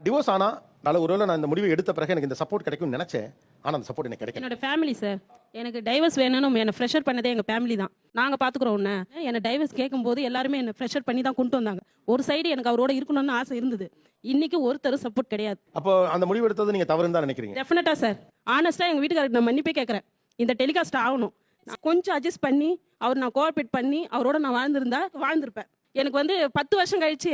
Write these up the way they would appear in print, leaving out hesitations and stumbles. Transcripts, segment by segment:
Divorce ஆனா நல்ல ஒருவேளை நான் இந்த முடிவை எடுத்த பிறகு எனக்கு இந்த சப்போர்ட் கிடைக்கும்னு நினைச்சேன். ஆனா அந்த சப்போர்ட் எனக்கு கிடைக்கல. என்னோட ஃபேமிலி சார் எனக்கு டைவர்ஸ் வேணும்னு என்னை ப்ரெஷர் பண்ணதே எங்கள் ஃபேமிலி தான். நாங்கள் பார்த்துக்குறோம் உன்னை. என்னை டைவர்ஸ் கேட்கும்போது எல்லாருமே என்னை ப்ரெஷர் பண்ணி தான் கொண்டு வந்தாங்க. ஒரு சைடு எனக்கு அவரோட இருக்கணும்னு ஆசை இருந்தது. இன்னைக்கு ஒருத்தர் சப்போர்ட் கிடையாது. அப்போ அந்த முடிவு எடுத்தது நீங்க தவறுன்னு தான் நினைக்கிறீங்க? டெஃபினட்டா சார். ஆனஸ்டா எங்கள் வீட்டுக்காரருக்கு நான் மன்னிப்பே கேட்குறேன். இந்த டெலிகாஸ்ட் ஆகணும். நான் கொஞ்சம் அட்ஜஸ்ட் பண்ணி நான் கோஆப்ரேட் பண்ணி அவரோட நான் வாழ்ந்திருப்பேன். எனக்கு 10 வருஷம் கழிச்சு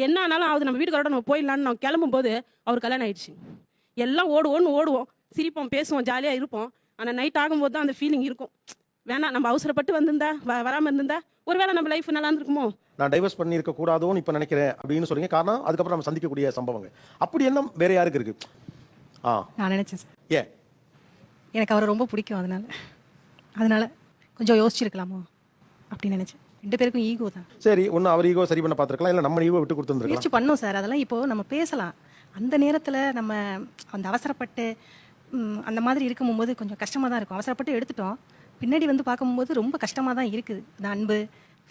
என்ன ஆனாலும் ஆகுது, நம்ம வீட்டுக்காரோட நம்ம போயிடலான்னு நான் கிளம்பும் போது அவர் கல்யாணம் ஆயிடுச்சு. எல்லாம் ஓடுவோம், சிரிப்போம், பேசுவோம், ஜாலியாக இருப்போம். ஆனால் நைட் ஆகும்போது தான் அந்த ஃபீலிங் இருக்கும். வேணாம், நம்ம அவசரப்பட்டு வந்திருந்தா வராமல் இருந்திருந்தா ஒருவேளை நம்ம லைஃப் நல்லா இருந்திருக்குமோ. நான் டைவர்ஸ் பண்ணி இருக்க கூடாதோன்னு இப்போ நினைக்கிறேன் அப்படின்னு சொல்றீங்க. காரணம் அதுக்கப்புறம் நம்ம சந்திக்கக்கூடிய சம்பவங்கள். அப்படி என்ன வேற யாருக்கு இருக்கு? நான் நினைச்சேன் சார். ஏன்? எனக்கு அவரை ரொம்ப பிடிக்கும். அதனால கொஞ்சம் யோசிச்சிருக்கலாமோ அப்படின்னு நினைச்சேன். 2 பேருக்கும் ஈகோ தான். சரி, ஒன்று அவர் ஈகோ சரி பண்ண பார்த்துருக்கலாம், இல்லை நம்ம ஈகோ விட்டு கொடுத்துருந்துருக்கலாம். முயற்சி பண்ணோம் சார். அதெல்லாம் இப்போ நம்ம பேசலாம். அந்த நேரத்தில் நம்ம அந்த அவசரப்பட்டு அந்த மாதிரி இருக்கும்போது கொஞ்சம் கஷ்டமாக தான் இருக்கும். அவசரப்பட்டு எடுத்துட்டோம். பின்னாடி பார்க்கும்போது ரொம்ப கஷ்டமாக தான் இருக்குது. அந்த அன்பு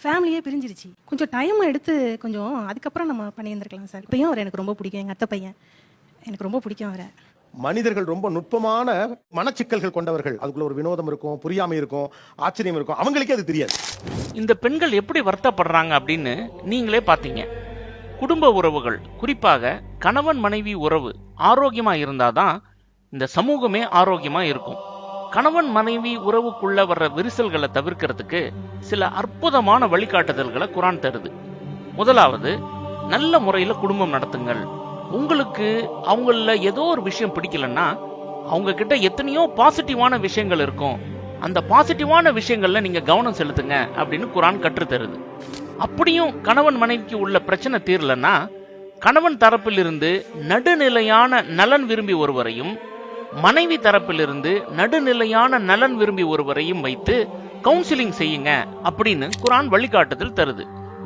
ஃபேமிலியே பிரிஞ்சிருச்சு. கொஞ்சம் டைம் எடுத்து கொஞ்சம் அதுக்கப்புறம் நம்ம பண்ணியிருந்துருக்கலாம் சார். இப்பயும் அவர் எனக்கு ரொம்ப பிடிக்கும். எங்கள் அத்தை பையன் எனக்கு ரொம்ப பிடிக்கும் அவரை. மனிதர்கள் ரொம்ப நுட்பமான மனச்சிக்கல்கள் கொண்டவர்கள். அதுக்குள்ள ஒரு வினோதம் இருக்கும், புரியாமை இருக்கும், ஆச்சரியம் இருக்கும். அவங்களுக்கே அது தெரியாது. இந்த பெண்கள் எப்படி வருத்தப்படுறாங்க அப்படின்னு நீங்களே பார்த்தீங்க. குடும்ப உறவுகள், குறிப்பாக கணவன் மனைவி உறவு ஆரோக்கியமா இருந்தாதான் இந்த சமூகமே ஆரோக்கியமா இருக்கும். கணவன் மனைவி உறவுக்குள்ள வர்ற விரிசல்களை தவிர்க்கிறதுக்கு சில அற்புதமான வழிகாட்டுதல்களை குர்ஆன் தருது. முதலாவது, நல்ல முறையில குடும்பம் நடத்துங்கள். உங்களுக்கு அவங்கள ஏதோ ஒரு விஷயம் பிடிக்கலன்னா அவங்க கிட்ட எத்தனையோ பாசிட்டிவான விஷயங்கள் இருக்கும். அந்த பாசிட்டிவான விஷயங்கள்ல நீங்க கவனம் செலுத்துங்க அப்படின்னு குர்ஆன் கற்றுத் தருது. அப்படியும் கணவன் மனைவிக்கு உள்ள பிரச்சனை தீரலன்னா கணவன் தரப்பிலிருந்து நடுநிலையான நலன் விரும்பி ஒருவரையும் மனைவி தரப்பிலிருந்து நடுநிலையான நலன் விரும்பி ஒருவரையும் வைத்து கவுன்சிலிங் செய்யுங்க அப்படின்னு குர்ஆன் வழிகாட்டுதல் தருது.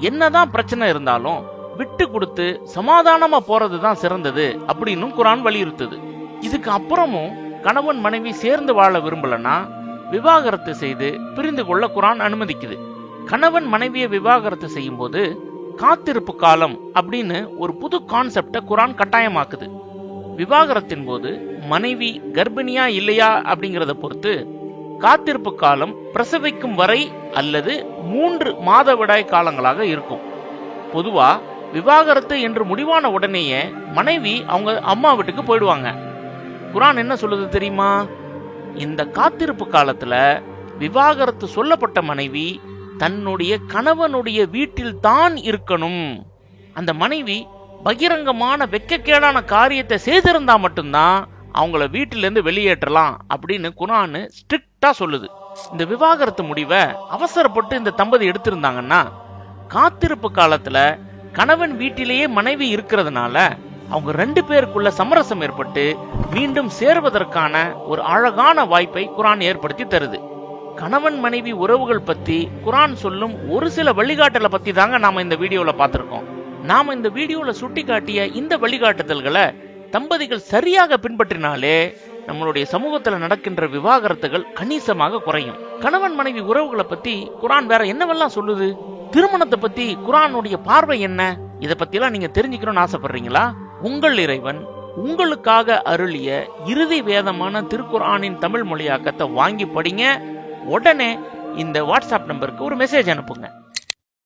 என்னதான் பிரச்சனை இருந்தாலும் விட்டு கொடுத்து சமாதானமா போறதுதான் சிறந்தது அப்படின்னு குர்ஆன் வலியுறுத்துது. இதுக்கு அப்புறமும் கணவன் மனைவி சேர்ந்து வாழ விரும்பலன்னா விவாகரத்து செய்து பிரிந்து கொள்ள குர்ஆன் அனுமதிக்குது. கணவன் மனைவியை விவாகரத்து செய்யும் போது காத்திருப்பு காலம் அப்படின்னு ஒரு புது கான்செப்டை குர்ஆன் கட்டாயமாக்குது. விவாகரத்தின் போது மனைவி கர்ப்பிணியா இல்லையா அப்படிங்கறத பொறுத்து காத்திருப்பு காலம் பிரசவிக்கும் வரை அல்லது 3 மாதவிடாய் காலங்களாக இருக்கும். பொதுவா விவாகரத்து என்று முடிவான உடனேயே மனைவி அவங்க அம்மா வீட்டுக்கு போயிடுவாங்க. குர்ஆன் என்ன சொல்லுது தெரியுமா? இந்த காத்திருப்பு காலத்துல விவாகரத்து சொல்லப்பட்ட மனைவி தன்னுடைய கணவனுடைய வீட்டில் தான் இருக்கணும். அந்த மனைவி பகிரங்கமான வெட்கக்கேடான காரியத்தை செய்திருந்தா மட்டும்தான் அவங்கள வீட்டிலிருந்து வெளியேற்றலாம் அப்படின்னு குர்ஆன் ஸ்ட்ரிக்டா சொல்லுது. இந்த விவாகரத்து முடிவை அவசரப்பட்டு இந்த தம்பதி எடுத்திருந்தாங்கன்னா காத்திருப்பு காலத்துல கணவன் வீட்டிலேயே மனைவி இருக்கிறதுனால அவங்க 2 பேருக்குள்ள சமரசம் ஏற்பட்டு மீண்டும் சேர்வதற்கான ஒரு அழகான வாய்ப்பை குர்ஆன் ஏற்படுத்தி தருது. கணவன் மனைவி உறவுகள் பத்தி குர்ஆன் சொல்லும் ஒரு சில வழிகாட்டலை பத்தி தாங்க நாம இந்த வீடியோல பார்த்திருக்கோம். நாம இந்த வீடியோல சுட்டி காட்டிய இந்த வழிகாட்டுதல்களை தம்பதிகள் சரியாக பின்பற்றினாலே நம்மளுடைய சமூகத்துல நடக்கின்ற விவாகரத்துகள் கணிசமாக குறையும். கணவன் மனைவி உறவுகளை பத்தி குர்ஆன் வேற என்னவெல்லாம் சொல்லுது? திருமணத்தை பத்தி குர்ஆனுடைய பார்வை என்ன? இதை பத்தியெல்லாம் நீங்க தெரிஞ்சுக்கணும்னு ஆசைப்படுறீங்களா? உங்கள் இறைவன் உங்களுக்காக அருளிய இறுதி வேதமான திருக்குர்ஆனின் தமிழ் மொழியாக்கத்தை வாங்கி படிங்க. உடனே இந்த வாட்ஸ்அப் நம்பருக்கு ஒரு மெசேஜ் அனுப்புங்க.